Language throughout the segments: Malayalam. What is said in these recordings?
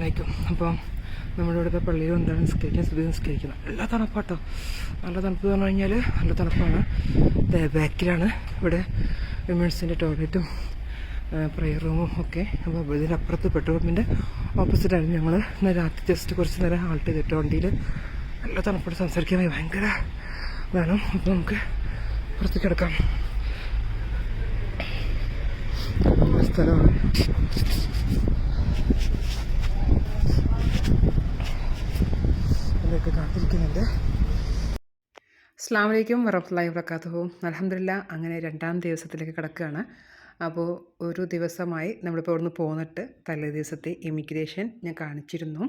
അസ്സലാമലൈക്കും. അപ്പോൾ നമ്മുടെ ഇവിടുത്തെ പള്ളിയിൽ എന്താണ് നിസ്കരിക്കുന്നത് നല്ല തണുപ്പാട്ടോ. നല്ല തണുപ്പ് എന്ന് പറഞ്ഞു കഴിഞ്ഞാൽ നല്ല തണുപ്പാണ്. ബാക്കിലാണ് ഇവിടെ വിമൻസിൻ്റെ ടോയ്ലറ്റും പ്രെയർ റൂമും ഒക്കെ. അപ്പോൾ ഇതിനപ്പുറത്ത് പെട്രോൾ പമ്പിൻ്റെ ഓപ്പോസിറ്റായിരുന്നു. ഞങ്ങൾ ഇന്ന് രാത്രി ജസ്റ്റ് കുറച്ച് നേരം ഹാൾട്ട് ചെയ്തിട്ട് വണ്ടിയിൽ നല്ല തണുപ്പോട് സംസാരിക്കാൻ ഭയങ്കര വേണം. അപ്പോൾ നമുക്ക് പുറത്തേക്ക് കിടക്കാം. സ്ഥലമാണ്. ഇതിലൊക്കെ കാത്തിരിക്കുന്നുണ്ട്. അസ്സലാമു അലൈക്കും വറഹ്മത്തുള്ളാഹി വബറകാതുഹു. അൽഹംദുലില്ലാഹ്, അങ്ങനെ 2ാം ദിവസത്തിലേക്ക് കിടക്കുകയാണ്. അപ്പോൾ ഒരു ദിവസമായി നമ്മളിപ്പോൾ ഇവിടുന്ന് പോന്നിട്ട് തലേ ദിവസത്തെ ഇമിഗ്രേഷൻ ഞാൻ കാണിച്ചിരുന്നു.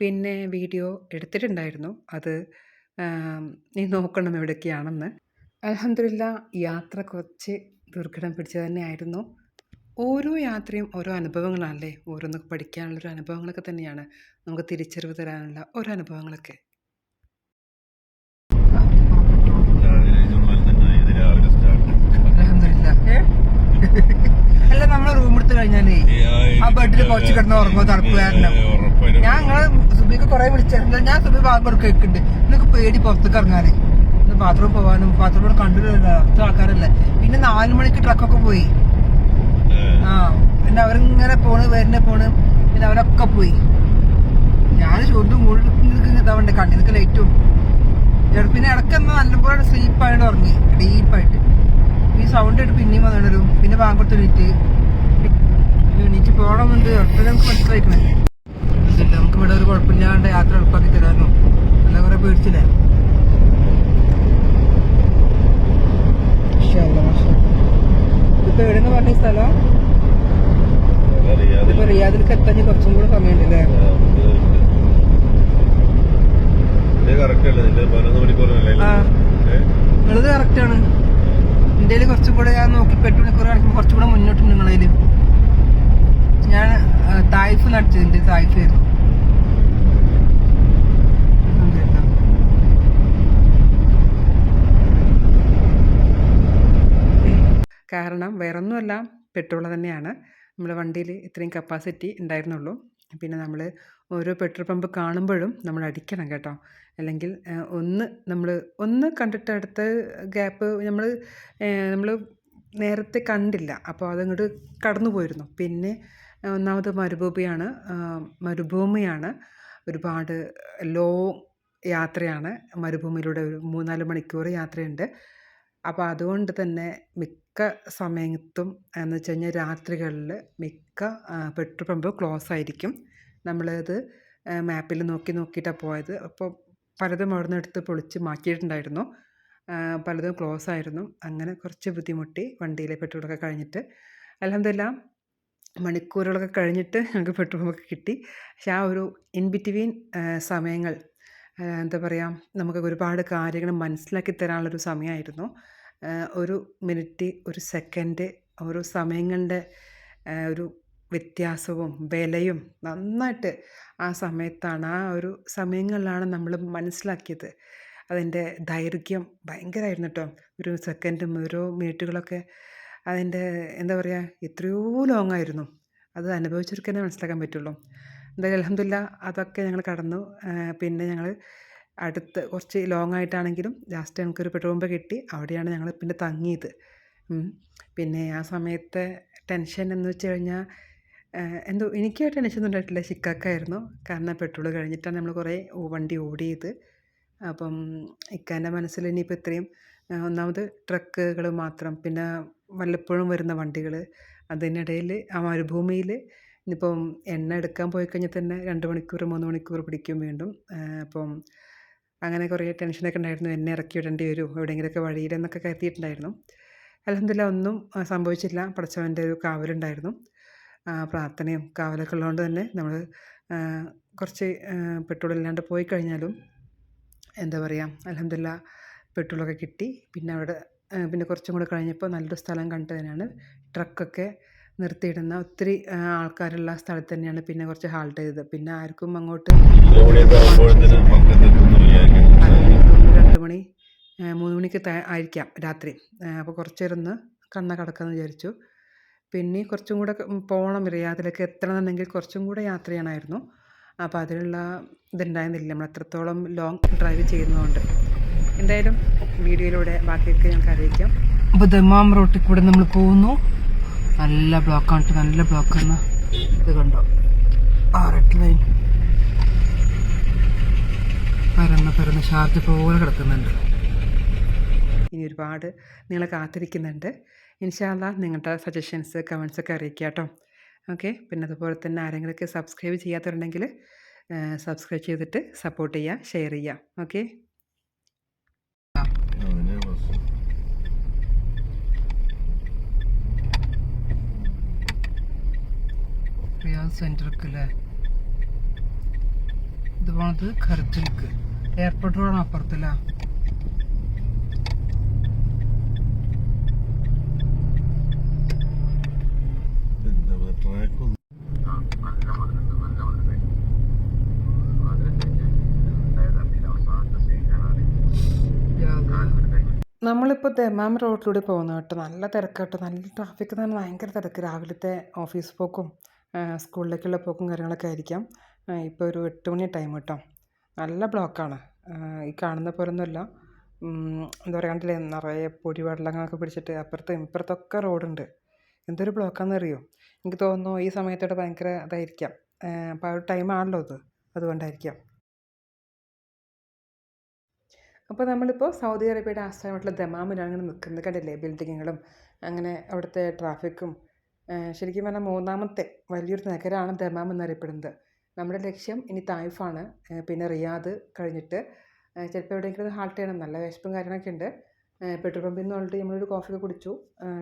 പിന്നെ വീഡിയോ എടുത്തിട്ടുണ്ടായിരുന്നു. അത് നീ നോക്കണം എവിടെയൊക്കെയാണെന്ന്. അൽഹംദുലില്ലാഹ്, യാത്ര കുറച്ച് ദുർഘടം പിടിച്ചു തന്നെയായിരുന്നു. ഓരോ യാത്രയും ഓരോ അനുഭവങ്ങളാണല്ലേ. ഓരോന്നൊക്കെ പഠിക്കാനുള്ളൊരു അനുഭവങ്ങളൊക്കെ തന്നെയാണ്, നമുക്ക് തിരിച്ചറിവ് തരാനുള്ള ഓരോ അനുഭവങ്ങളൊക്കെ. അല്ല, നമ്മൾ റൂം എടുത്ത് കഴിഞ്ഞാലേ ആ ബെഡിൽ കുറച്ച് കിടന്ന് ഉറങ്ങുമോ തണുപ്പ് കാരണം. ഞാൻ നിങ്ങള് സുബിക്ക് കുറെ വിളിച്ചിട്ടുണ്ട്. ഞാൻ സുബി ഭാഗം കേൾക്കുന്നുണ്ട്. നിങ്ങൾക്ക് പേടി പുറത്തേക്ക് ഇറങ്ങാനേ, ഒന്ന് ബാത്റൂം പോകാനും. ബാത്റൂം കണ്ടില്ല, അത്ര ആൾക്കാരല്ലേ. പിന്നെ 4 മണിക്ക് ട്രക്കൊക്കെ പോയി. പിന്നെ അവരിങ്ങനെ പോണ്. പിന്നെ അവരൊക്കെ പോയി. ഞാൻ ചൂണ്ടും മുഴുവൻ ഇതാവണ്ടേ, കണ്ണിനൊക്കെ ലൈറ്റും. പിന്നെ ഇടയ്ക്കൊന്ന് നല്ലപോലെ സ്ലീപ്പായിട്ട് ഉറങ്ങി ഡീപ്പായിട്ട്. ഈ സൗണ്ട് ആയിട്ട് പിന്നെയും വന്നിടരും. പിന്നെ ബാങ്കൊടുത്ത് എണീറ്റ് പോകണമെന്നുണ്ട്. ഉറപ്പിൽ നമുക്ക് മനസ്സിലാക്കണേ. നമുക്ക് ഇവിടെ ഒരു കുഴപ്പമില്ലാണ്ട് യാത്ര എളുപ്പമാക്കി തരാനോ നല്ല കുറെ പേടിച്ചില്ലേ. ഇപ്പൊ എവിടെയെന്ന് പറഞ്ഞ സ്ഥലം ഇപ്പൊ റിയാദിലേക്ക് എത്താൻ കുറച്ചും കൂടെ സമയമുണ്ടല്ലേ. നിങ്ങളത് കറക്റ്റാണ്. ഇന്ത്യയിൽ കുറച്ചും കൂടെ ഞാൻ നോക്കി 8 മണിക്കൂർ കാണിക്കുമ്പോൾ കുറച്ചും കൂടെ മുന്നോട്ടുണ്ട് നിങ്ങളതിൽ. ഞാൻ തായ്ഫ് നടിച്ചത്, എൻ്റെ തായ്ഫ് ആയിരുന്നു. കാരണം വേറൊന്നുമല്ല, പെട്രോൾ തന്നെയാണ്. നമ്മുടെ വണ്ടിയിൽ ഇത്രയും കപ്പാസിറ്റി ഉണ്ടായിരുന്നുള്ളൂ. പിന്നെ നമ്മൾ ഓരോ പെട്രോൾ പമ്പ് കാണുമ്പോഴും നമ്മൾ അടിക്കണം കേട്ടോ. അല്ലെങ്കിൽ ഒന്ന് കണ്ടിട്ട് അടുത്ത ഗ്യാപ്പ് നമ്മൾ നേരത്തെ കണ്ടില്ല. അപ്പോൾ അതങ്ങോട്ട് കടന്നു പോയിരുന്നു. പിന്നെ ഒന്നാമത് മരുഭൂമിയാണ്. ഒരുപാട് ലോങ് യാത്രയാണ്. മരുഭൂമിയിലൂടെ ഒരു 3-4 മണിക്കൂർ യാത്രയുണ്ട്. അപ്പോൾ അതുകൊണ്ട് തന്നെ മിക്ക സമയത്തും എന്ന് വെച്ച് കഴിഞ്ഞാൽ രാത്രികളിൽ മിക്ക പെട്രോൾ പമ്പ് ക്ലോസ് ആയിരിക്കും. നമ്മളത് മാപ്പിൽ നോക്കിയിട്ടാണ് പോയത്. അപ്പോൾ പലതും അവിടെ നിന്ന് എടുത്ത് പൊളിച്ച് മാറ്റിയിട്ടുണ്ടായിരുന്നു. പലതും ക്ലോസ് ആയിരുന്നു. അങ്ങനെ കുറച്ച് ബുദ്ധിമുട്ടി വണ്ടിയിലെ പെട്രോളൊക്കെ കഴിഞ്ഞിട്ട്. അൽഹംദുലില്ലാഹ്, മണിക്കൂറുകളൊക്കെ കഴിഞ്ഞിട്ട് ഞങ്ങൾക്ക് പെട്രോൾ പമ്പൊക്കെ കിട്ടി. പക്ഷെ ആ ഒരു ഇൻ ബിറ്റ്വീൻ സമയങ്ങൾ എന്താ പറയുക, നമുക്ക് ഒരുപാട് കാര്യങ്ങൾ മനസ്സിലാക്കി തരാനുള്ളൊരു സമയമായിരുന്നു. ഒരു മിനിറ്റ്, ഒരു സെക്കൻഡ്, ഓരോ സമയങ്ങളുടെ ഒരു വ്യത്യാസവും വിലയും നന്നായിട്ട് ആ സമയത്താണ്, ആ ഒരു സമയങ്ങളിലാണ് നമ്മൾ മനസ്സിലാക്കിയത്. അതിൻ്റെ ദൈർഘ്യം ഭയങ്കരമായിരുന്നു കേട്ടോ. ഒരു സെക്കൻഡും ഓരോ മിനിറ്റുകളൊക്കെ അതിൻ്റെ എന്താ പറയുക, എത്രയോ ലോങ് ആയിരുന്നു. അത് അനുഭവിച്ചവർക്ക് തന്നെ മനസ്സിലാക്കാൻ പറ്റുള്ളൂ. എന്തായാലും അൽഹംദുലില്ലാഹ് അതൊക്കെ ഞങ്ങൾ കടന്നു. പിന്നെ ഞങ്ങൾ അടുത്ത് കുറച്ച് ലോങ് ആയിട്ടാണെങ്കിലും ലാസ്റ്റ് ഞങ്ങൾക്കൊരു പെട്രോൾ പമ്പ് കിട്ടി. അവിടെയാണ് ഞങ്ങൾ പിന്നെ തങ്ങിയത്. പിന്നെ ആ സമയത്തെ ടെൻഷൻ എന്ന് വെച്ച് കഴിഞ്ഞാൽ എന്തോ എനിക്ക് ടെൻഷനൊന്നും ഉണ്ടായിട്ടില്ല, ചിക്കാക്കായിരുന്നു. കാരണം പെട്രോൾ കഴിഞ്ഞിട്ടാണ് നമ്മൾ കുറേ വണ്ടി ഓടിയത്. അപ്പം ഇക്കാൻ്റെ മനസ്സിൽ ഇനിയിപ്പോൾ ഇത്രയും ഒന്നാമത് ട്രക്കുകൾ മാത്രം, പിന്നെ വല്ലപ്പോഴും വരുന്ന വണ്ടികൾ, അതിനിടയിൽ ആ മരുഭൂമിയിൽ ഇനിയിപ്പം എണ്ണ എടുക്കാൻ പോയി കഴിഞ്ഞാൽ തന്നെ 2 മണിക്കൂർ 3 മണിക്കൂർ പിടിക്കും വീണ്ടും. അപ്പം അങ്ങനെ കുറേ ടെൻഷനൊക്കെ ഉണ്ടായിരുന്നു. എന്നെ ഇറക്കി വിടേണ്ടി വരുമോ എവിടെയെങ്കിലുമൊക്കെ വഴിയിലെന്നൊക്കെ കരുതിയിട്ടുണ്ടായിരുന്നു. അൽഹംദുലില്ലാഹ് ഒന്നും സംഭവിച്ചില്ല. പടച്ചവൻ്റെ ഒരു കാവലുണ്ടായിരുന്നു. പ്രാർത്ഥനയും കാവലൊക്കെ ഉള്ളതുകൊണ്ട് തന്നെ നമ്മൾ കുറച്ച് പെട്രോൾ ഇല്ലാണ്ട് പോയി കഴിഞ്ഞാലും എന്താ പറയുക, അൽഹംദുലില്ലാഹ് പെട്രോളൊക്കെ കിട്ടി. പിന്നെ കുറച്ചും കൂടെ കഴിഞ്ഞപ്പോൾ നല്ലൊരു സ്ഥലം കണ്ടു തന്നെയാണ് ട്രക്കൊക്കെ നിർത്തിയിടുന്ന ഒത്തിരി ആൾക്കാരുള്ള സ്ഥലത്ത് തന്നെയാണ് പിന്നെ കുറച്ച് ഹാൾട്ട് ചെയ്തത്. പിന്നെ ആർക്കും അങ്ങോട്ട് 2 മണി 3 മണിക്ക് ആയിരിക്കാം രാത്രി. അപ്പോൾ കുറച്ച് നേരം ഒന്ന് കടക്കാമെന്ന് വിചാരിച്ചു. പിന്നെ കുറച്ചും കൂടെ പോകണം, റിയാദിലേക്ക് എത്തണമെന്നുണ്ടെങ്കിൽ കുറച്ചും കൂടെ യാത്ര ചെയ്യണമായിരുന്നു. അപ്പോൾ അതിനുള്ള ഇതുണ്ടായിരുന്നില്ല, നമ്മൾ അത്രത്തോളം ലോങ് ഡ്രൈവ് ചെയ്യുന്നതുകൊണ്ട്. എന്തായാലും വീഡിയോയിലൂടെ ബാക്കിയൊക്കെ ഞങ്ങൾക്ക് അറിയിക്കാം. അപ്പോൾ ദമാം റോട്ടിൽ കൂടെ നമ്മൾ പോകുന്നു. നല്ല ബ്ലോക്കാണ്, നല്ല ബ്ലോക്കാണ്. ഇത് കണ്ടോ, ആ റെഡ് ലൈൻ പരന്ന് ഷാർജ പോലെ കിടക്കുന്നുണ്ട്. ഇനി ഒരുപാട് നിങ്ങളെ കാത്തിരിക്കുന്നുണ്ട്. ഇൻഷാ അല്ലാഹ് നിങ്ങളുടെ സജഷൻസ് കമൻസൊക്കെ അറിയിക്കുക കേട്ടോ. ഓക്കെ, പിന്നെ അതുപോലെ തന്നെ ആരെങ്കിലുമൊക്കെ സബ്സ്ക്രൈബ് ചെയ്യാത്തവരുണ്ടെങ്കിൽ സബ്സ്ക്രൈബ് ചെയ്തിട്ട് സപ്പോർട്ട് ചെയ്യുക, ഷെയർ ചെയ്യുക. ഓക്കെ, റിയാദ് സെൻറ്ററിക്കല്ലേ ഇത് പോണത്? ഖർജിലേക്ക് എയർപോർട്ട് റോഡാണ് അപ്പുറത്തല്ല. നമ്മളിപ്പോൾ ദമാം റോഡിലൂടെ പോകുന്നു കേട്ടോ. നല്ല തിരക്ക് കേട്ടോ, നല്ല ട്രാഫിക് എന്ന് പറഞ്ഞാൽ ഭയങ്കര തിരക്ക്. രാവിലത്തെ ഓഫീസ് പോക്കും സ്കൂളിലേക്കുള്ള പോക്കും കാര്യങ്ങളൊക്കെ ആയിരിക്കാം. ഇപ്പോൾ ഒരു 8 മണി ടൈം കേട്ടോ. നല്ല ബ്ലോക്കാണ്. ഈ കാണുന്ന പോലൊന്നുമല്ല. എന്താ പറയുക, കണ്ടില്ലേ, നിറയെ പൊടി വെള്ളങ്ങളൊക്കെ പിടിച്ചിട്ട് അപ്പുറത്തും ഇപ്പുറത്തൊക്കെ റോഡുണ്ട്. എന്തൊരു ബ്ലോക്കാണെന്ന് അറിയോ? എനിക്ക് തോന്നുന്നു ഈ സമയത്തോടെ ഭയങ്കര ഇതായിരിക്കാം. അപ്പോൾ ആ ഒരു ടൈമാണല്ലോ ഇത്, അതുകൊണ്ടായിരിക്കാം. അപ്പോൾ നമ്മളിപ്പോൾ സൗദി അറേബ്യയുടെ ആസ്ഥാനമായിട്ടുള്ള ദമാമിലാണ് അങ്ങനെ നിൽക്കുന്നത്. കണ്ടില്ലേ, ബിൽഡിങ്ങുകളും അങ്ങനെ അവിടുത്തെ ട്രാഫിക്കും. ശരിക്കും പറഞ്ഞാൽ 3ാമത്തെ വലിയൊരു നഗരമാണ് ദമാം എന്നറിയപ്പെടുന്നത്. നമ്മുടെ ലക്ഷ്യം ഇനി തായിഫാണ്, പിന്നെ റിയാദ് കഴിഞ്ഞിട്ട് ചിലപ്പോൾ എവിടെയെങ്കിലും ഹാൾട്ട് ചെയ്യണം. നല്ല വിശപ്പും കാര്യങ്ങളൊക്കെ ഉണ്ട്. പെട്രോൾ പമ്പിൽ നിന്ന് ഓൾറെഡി നമ്മളൊരു കോഫിയൊക്കെ കുടിച്ചു.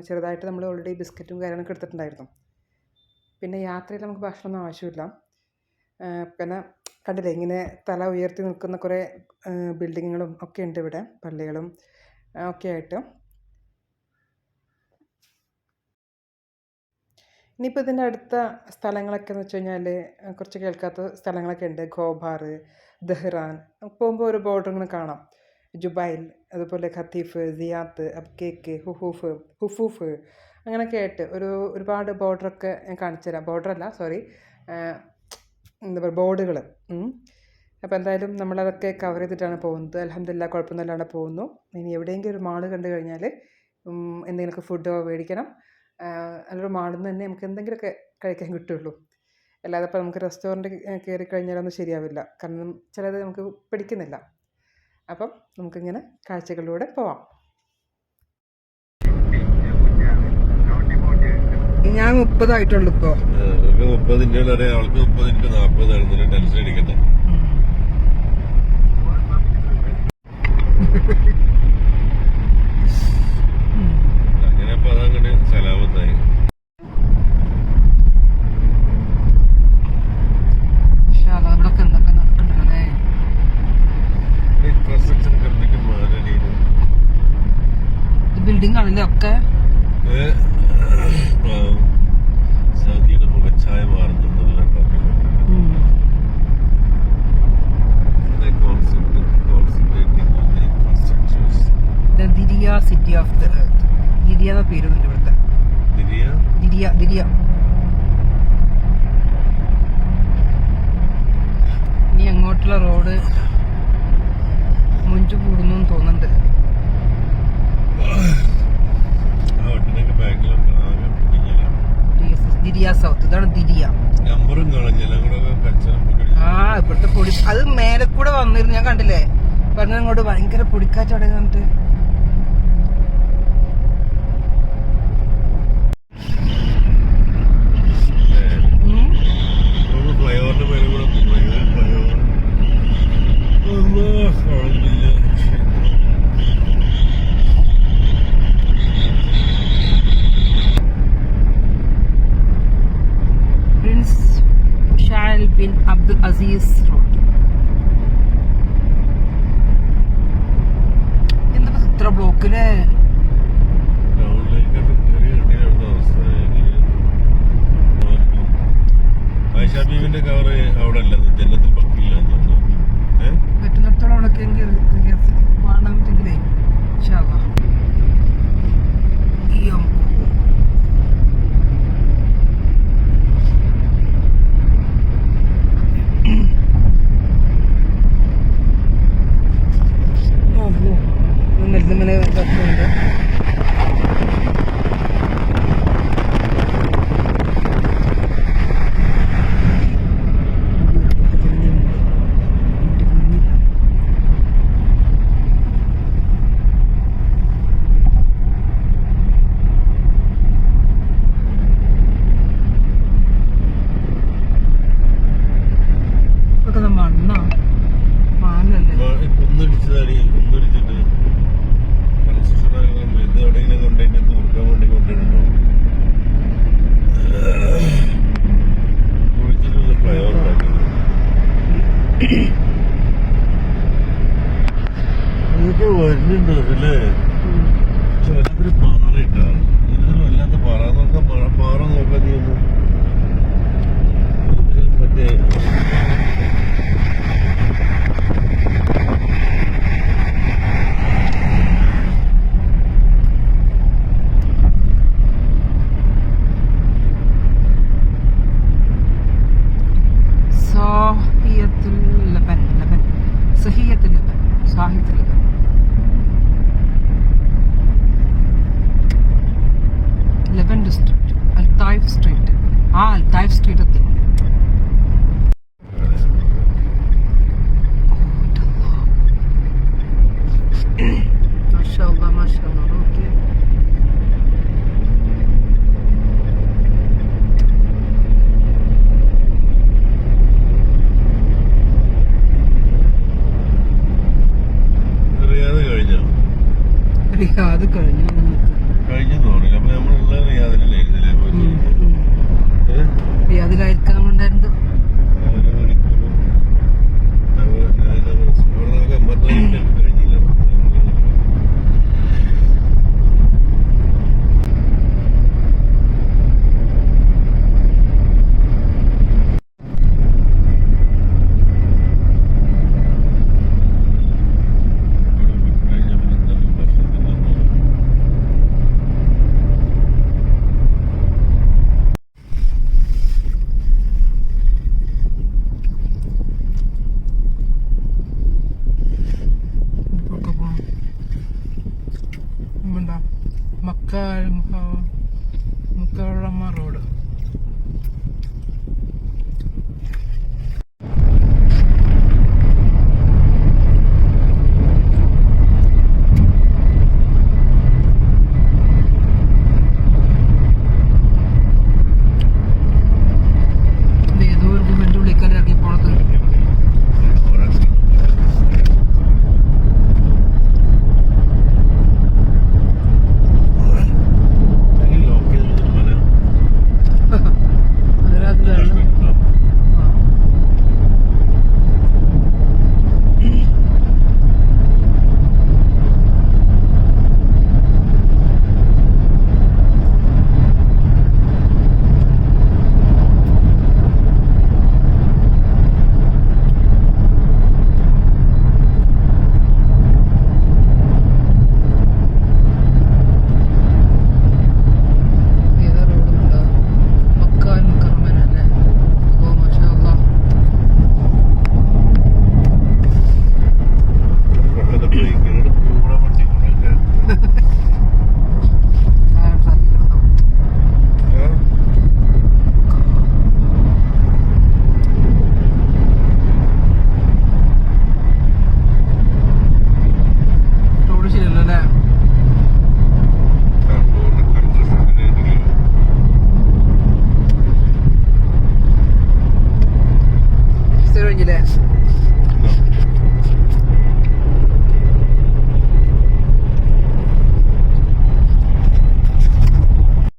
ചെറുതായിട്ട് നമ്മൾ ഓൾറെഡി ബിസ്ക്കറ്റും കാര്യങ്ങളൊക്കെ എടുത്തിട്ടുണ്ടായിരുന്നു. പിന്നെ യാത്രയിൽ നമുക്ക് ഭക്ഷണമൊന്നും ആവശ്യമില്ല. പിന്നെ കണ്ടില്ലേ, ഇങ്ങനെ തല ഉയർത്തി നിൽക്കുന്ന കുറേ ബിൽഡിങ്ങുകളും ഒക്കെ ഉണ്ട് ഇവിടെ, പള്ളികളും ഒക്കെ ആയിട്ട്. ഇനിയിപ്പോൾ ഇതിൻ്റെ അടുത്ത സ്ഥലങ്ങളൊക്കെ എന്ന് വെച്ച് കഴിഞ്ഞാൽ കുറച്ച് കേൾക്കാത്ത സ്ഥലങ്ങളൊക്കെ ഉണ്ട്. ഖോബാർ, ദഹ്റാൻ പോകുമ്പോൾ ഒരു ബോർഡർ ഇങ്ങനെ കാണാം. ജുബൈൽ, അതുപോലെ ഖത്തീഫ്, സിയാത്ത്, അബ്കേക്ക്, ഹുഫൂഫ് അങ്ങനെയൊക്കെ ആയിട്ട് ഒരുപാട് ബോർഡറൊക്കെ ഞാൻ കാണിച്ചു തരാം. ബോർഡറല്ല, സോറി, എന്താ പറയുക, ബോർഡുകൾ. അപ്പോൾ എന്തായാലും നമ്മളതൊക്കെ കവർ ചെയ്തിട്ടാണ് പോകുന്നത്. അൽഹംദുലില്ലാ കുഴപ്പമൊന്നുമില്ലാണ്ട് പോകുന്നു. ഇനി എവിടെയെങ്കിലും ഒരു മാള് കണ്ടു കഴിഞ്ഞാൽ എന്തെങ്കിലുമൊക്കെ ഫുഡോ മേടിക്കണം. നല്ലൊരു മാളിൽ നിന്ന് തന്നെ നമുക്ക് എന്തെങ്കിലുമൊക്കെ കഴിക്കാൻ കിട്ടുള്ളൂ. അല്ലാതെ ഇപ്പോൾ നമുക്ക് റെസ്റ്റോറൻറ്റ് കയറി കഴിഞ്ഞാലൊന്നും ശരിയാവില്ല, കാരണം ചിലത് നമുക്ക് പിടിക്കുന്നില്ല. അപ്പം നമുക്കിങ്ങനെ കാഴ്ചകളിലൂടെ പോവാം. ഞാൻ 30 ആയിട്ടുള്ളൂ ഇപ്പോൾ. 30 അവൾക്ക് 30 40 ആയിരുന്നു. ടെൻഷൻ അടിക്കട്ടെ. അങ്ങനെ അപ്പൊ അതങ്ങനെ സലാമത്തായി. ഇൻഫ്രാസ്ട്രക്ചർ കണ്ടിട്ട് മാറി ബിൽഡിംഗ് ആണല്ലേ ഒക്കെ. സൗദിയുടെ മുഖച്ഛായ മാറുന്നുള്ള ദിരിയ സിറ്റി ഓഫ് ദ എർത്ത്. ദിരിയ എന്ന പേരുണ്ട് ഇവിടുത്തെ. ദിരിയ. ഇനി അങ്ങോട്ടുള്ള റോഡ് മുഞ്ചു കൂടുന്നു തോന്നുന്നുണ്ട്. ദിരിയ സൗത്ത്, ഇതാണ് ദിരിയ. ഇവിടുത്തെ പൊടി അത് മേലെ കൂടെ വന്നിരുന്നു, ഞാൻ കണ്ടില്ലേ. പറഞ്ഞ ഇങ്ങോട്ട് ഭയങ്കര പൊടിക്കാറ്റോടെ കണ്ടിട്ട്. ഫ്ലൈഓവറിന്റെ പേര് കൂടെ പ്രിൻസ് ഷാൽ ബിൻ അബ്ദുൽ അസീസ് റോഡ്. എന്താ ഇത്ര ബ്ലോക്കില്? ഷബീബിന്റെ കവർ അവിടെ അല്ല, ജന്നത്തിൽ പക്കില്ല പറ്റുന്നിടത്തോളം അവിടെ വേണമെങ്കിലേ ഡിസ്ട്രിക്ട്, അൽത്തായിഫ് സ്ട്രീറ്റ്. അൽത്തായിഫ് സ്ട്രീറ്റ് എത്തി. മാഷാഅല്ലാ മാഷാഅല്ലാ. ഓക്കെ, റിയാദ് കഴിഞ്ഞു റിയാദിലായിരിക്കാൻ ഉണ്ടായിരുന്നു. മുക്കറമ റോഡ്. ഏതോ ഒരു ഇതിൻ്റെ ഉള്ളിക്കാൻ ഇറങ്ങി പോണത്.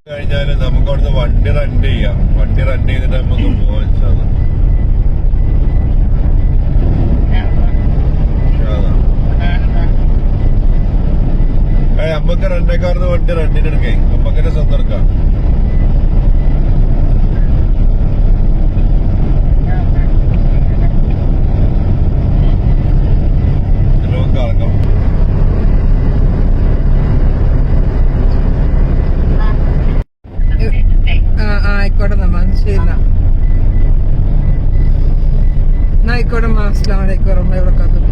കഴിഞ്ഞാല് നമുക്ക് അവിടുന്ന് വണ്ടി റെന്റ് ചെയ്യാം. വണ്ടി റെന്റ് ചെയ്തിട്ട് നമുക്ക് പോവാൻ സാധിക്കും. നമുക്ക് റെന്റക്കാർന്ന് വണ്ടി റെന്റിനെടുക്കേ നമുക്കന്നെ സ്വന്തം ആയിക്കോട്ടെ നമ്മ ശരി. എന്നാ ആയിക്കോട്ടെ മാ. അസ്സലാമു അലൈക്കും വറഹ്മത്തുള്ളാഹി വബറകാതുഹു.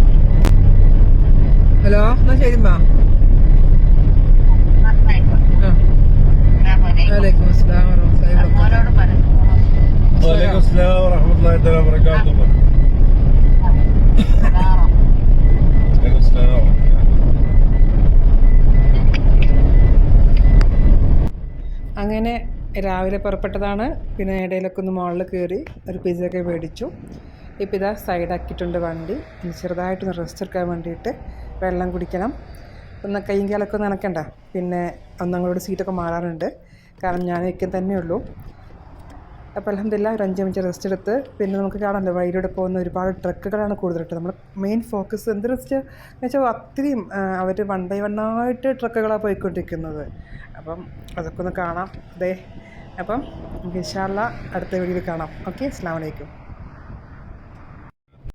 ഹലോ, എന്നാ ശരി മാ. വലൈക്കും അസ്സലാം വറഹ്മത്തുള്ളാഹി വബറകാതുഹു. വലൈക്കും അസ്സലാം വറഹ്മത്തുള്ളാഹി വബറകാതുഹു. വലൈക്കും അസ്സലാം. അങ്ങനെ രാവിലെ പുറപ്പെട്ടതാണ്. പിന്നെ ഇടയിലൊക്കെ ഒന്ന് മുകളിൽ കയറി ഒരു പിസ്സയൊക്കെ മേടിച്ചു. ഇപ്പോൾ ഇതാ സൈഡാക്കിയിട്ടുണ്ട് വണ്ടി. ഇനി ചെറുതായിട്ടൊന്ന് റെസ്റ്റ് എടുക്കാൻ വേണ്ടിയിട്ട് വെള്ളം കുടിക്കണം. ഒന്ന് കൈയും കാലൊക്കെ ഒന്ന് നനക്കണ്ട. പിന്നെ ഒന്നങ്ങളോട് സീറ്റൊക്കെ മാറാറുണ്ട്, കാരണം ഞാൻ വയ്ക്കാൻ തന്നെ ഉള്ളൂ. അപ്പോൾ അൽഹംദുലില്ലാഹ് ഒരു 5 മിനിറ്റ് റെസ്റ്റ് എടുത്ത് പിന്നെ നമുക്ക് കാണാമല്ലോ വഴിയിലൂടെ പോകുന്ന ഒരുപാട് ട്രക്കുകളാണ് കൂടുതലായിട്ട്. നമ്മൾ മെയിൻ ഫോക്കസ് എന്ത് റെസ്റ്റ് എന്ന് വെച്ചാൽ അത്രയും അവർ 1 by 1 ആയിട്ട് ട്രക്കുകളാണ് പോയിക്കൊണ്ടിരിക്കുന്നത്. അപ്പം അതൊക്കെ ഒന്ന് കാണാം. അപ്പം നമുക്ക് ഇൻഷാ അല്ലാഹ് അടുത്ത വീഡിയോയിൽ കാണാം. ഓക്കെ, അസ്സലാമു അലൈക്കും.